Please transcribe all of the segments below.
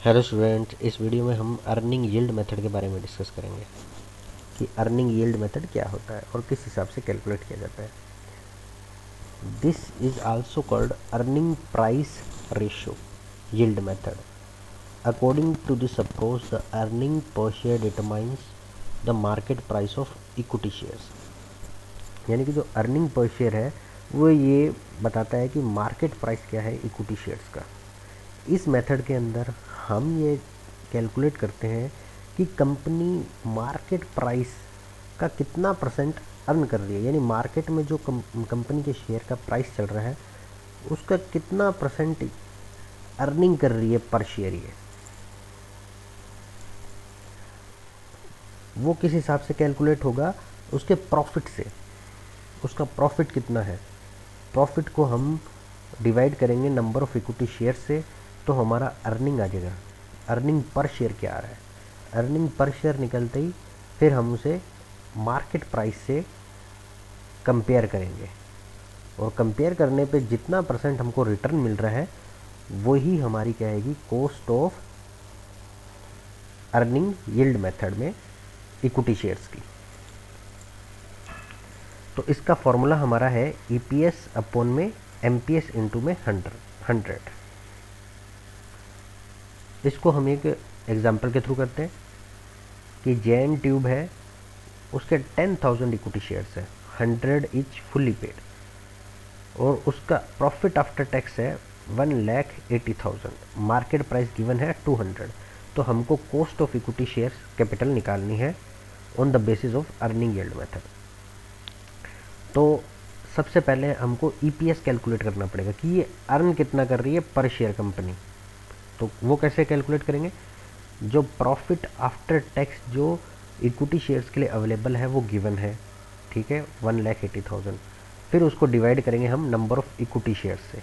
Hello student, इस video में हम अर्निंग यील्ड मेथड के बारे में डिस्कस करेंगे कि अर्निंग यील्ड मेथड क्या होता है और किस हिसाब से कैलकुलेट किया जाता है। This is also called earning price ratio yield method. According to this approach the earning per share determines the market price of equity shares. यानी कि जो अर्निंग पर शेयर है वो ये बताता है कि मार्केट प्राइस क्या है इक्विटी शेयर्स का। इस मेथड के अंदर हम ये कैलकुलेट करते हैं कि कंपनी मार्केट प्राइस का कितना परसेंट अर्न कर रही है, यानी मार्केट में जो कंपनी के शेयर का प्राइस चल रहा है उसका कितना परसेंट अर्निंग कर रही है पर शेयर। ये वो किस हिसाब से कैलकुलेट होगा, उसके प्रॉफिट से। उसका प्रॉफिट कितना है, प्रॉफिट को हम डिवाइड करेंगे नंबर ऑफ इक्विटी शेयर से, तो हमारा अर्निंग आ जाएगा। अर्निंग पर शेयर क्या आ रहा है, अर्निंग पर शेयर निकलते ही फिर हम उसे मार्केट प्राइस से कंपेयर करेंगे और कंपेयर करने पे जितना परसेंट हमको रिटर्न मिल रहा है वही हमारी क्या आएगी, cost of earning yield method में इक्विटी शेयर्स की। तो इसका फॉर्मूला हमारा है ईपीएस अपॉन में एमपीएस इंटू में 100। इसको हम एक एग्जांपल के थ्रू करते हैं कि जैन ट्यूब है, उसके 10,000 इक्विटी शेयर्स है, 100 इच फुल्ली पेड, और उसका प्रॉफिट आफ्टर टैक्स है 1,80,000। मार्केट प्राइस गिवन है 200। तो हमको cost of equity shares capital निकालनी है on the basis of earning yield method. तो सबसे पहले हमको ईपीएस कैलकुलेट करना पड़ेगा कि ये अर्न कितना कर रही है पर शेयर कंपनी। तो वो कैसे कैलकुलेट करेंगे, जो प्रॉफिट आफ्टर टैक्स जो इक्विटी शेयर्स के लिए अवेलेबल है वो गिवन है, ठीक है, 1,80,000। फिर उसको डिवाइड करेंगे हम नंबर ऑफ इक्विटी शेयर्स से।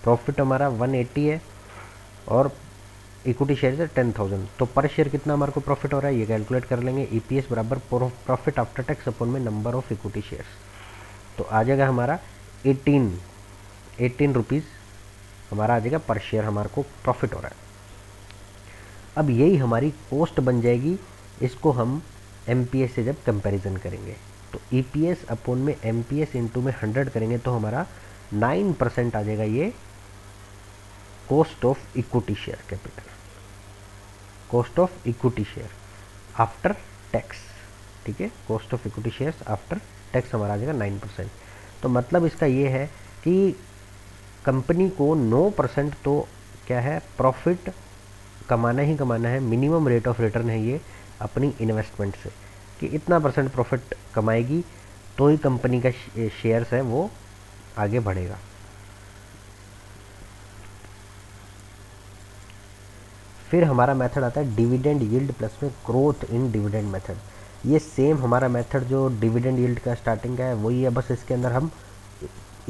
प्रॉफिट हमारा 180 है और इक्विटी शेयर है 10,000, तो पर शेयर कितना हमारे को प्रॉफिट हो रहा है ये कैलकुलेट कर लेंगे। ईपीएस बराबर प्रॉफिट आफ्टर टैक्स अपॉन में नंबर ऑफ इक्विटी शेयर्स, तो आ जाएगा हमारा 18 रुपीज़ हमारा आ जाएगा पर शेयर, हमारे को प्रॉफिट हो रहा है। अब यही हमारी कॉस्ट बन जाएगी, इसको हम एमपीएस से जब कंपैरिजन करेंगे तो ईपीएस अपॉन में एमपीएस इंटू में 100 करेंगे तो हमारा 9% आ जाएगा ये cost of equity share capital, cost of equity share after tax, ठीक है। Cost of equity shares after tax हमारा आ जाएगा 9%। तो मतलब इसका ये है कि कंपनी को 9% तो क्या है, प्रॉफिट कमाना ही कमाना है। मिनिमम रेट ऑफ रिटर्न है ये अपनी इन्वेस्टमेंट से, कि इतना परसेंट प्रॉफिट कमाएगी तो ही कंपनी का शेयर्स है वो आगे बढ़ेगा। फिर हमारा मेथड आता है डिविडेंड यील्ड प्लस में ग्रोथ इन डिविडेंड मेथड। ये सेम हमारा मेथड जो डिविडेंड यील्ड का स्टार्टिंग का है वही है, बस इसके अंदर हम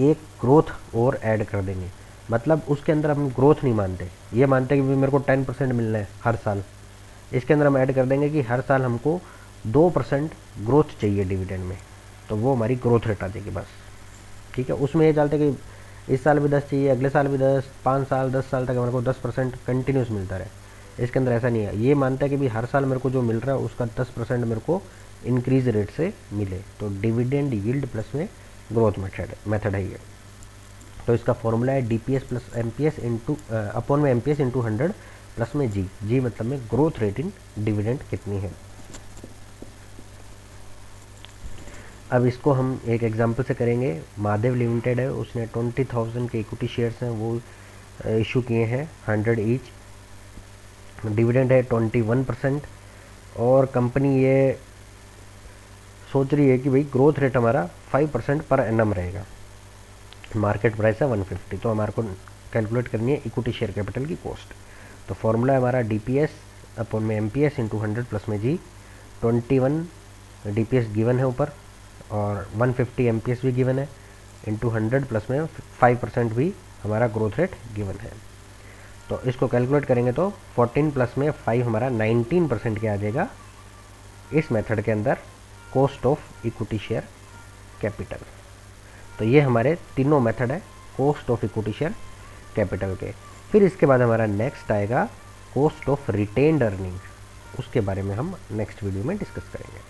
एक ग्रोथ और ऐड कर देंगे। मतलब उसके अंदर हम ग्रोथ नहीं मानते, ये मानते हैं कि मेरे को 10% मिलना है हर साल। इसके अंदर हम ऐड कर देंगे कि हर साल हमको 2% ग्रोथ चाहिए डिविडेंड में, तो वो हमारी ग्रोथ रेट आ जाएगी बस, ठीक है। उसमें ये चलते कि इस साल भी 10 चाहिए, अगले साल भी 10, 5 साल 10 साल तक हमारे को 10% कंटिन्यूस मिलता रहे। इसके अंदर ऐसा नहीं है, ये मानता है कि भाई हर साल मेरे को जो मिल रहा है उसका 10% मेरे को इंक्रीज रेट से मिले। तो डिविडेंड यील्ड प्लस में ग्रोथ मेथड है ये। तो इसका फॉर्मूला है DPS plus MPS into upon में एमपीएस इंटू 100 प्लस में जी मतलब में ग्रोथ रेट इन डिविडेंड कितनी है। अब इसको हम एक एग्जांपल से करेंगे। महादेव लिमिटेड है, उसने 20,000 के इक्विटी शेयर्स हैं वो इशू किए हैं 100 ईच। डिविडेंड है 21% और कंपनी ये सोच रही है कि भाई ग्रोथ रेट हमारा 5% पर एनम रहेगा। मार्केट प्राइस है 150, तो हमारे को कैलकुलेट करनी है इक्विटी शेयर कैपिटल की कॉस्ट। तो फॉर्मूला है हमारा डीपीएस अपॉन में एमपीएस इंटू 100 प्लस में जी। 21 डीपीएस गिवन है ऊपर और 150 एमपीएस भी गिवन है, इंटू 100 प्लस में 5% भी हमारा ग्रोथ रेट गिवन है। तो इसको कैलकुलेट करेंगे तो 14 प्लस में 5 हमारा 19% के आ जाएगा इस मेथड के अंदर cost of equity share capital. तो ये हमारे तीनों मेथड है cost of equity share capital के। फिर इसके बाद हमारा नेक्स्ट आएगा कॉस्ट ऑफ रिटेन्ड अर्निंग, उसके बारे में हम नेक्स्ट वीडियो में डिस्कस करेंगे।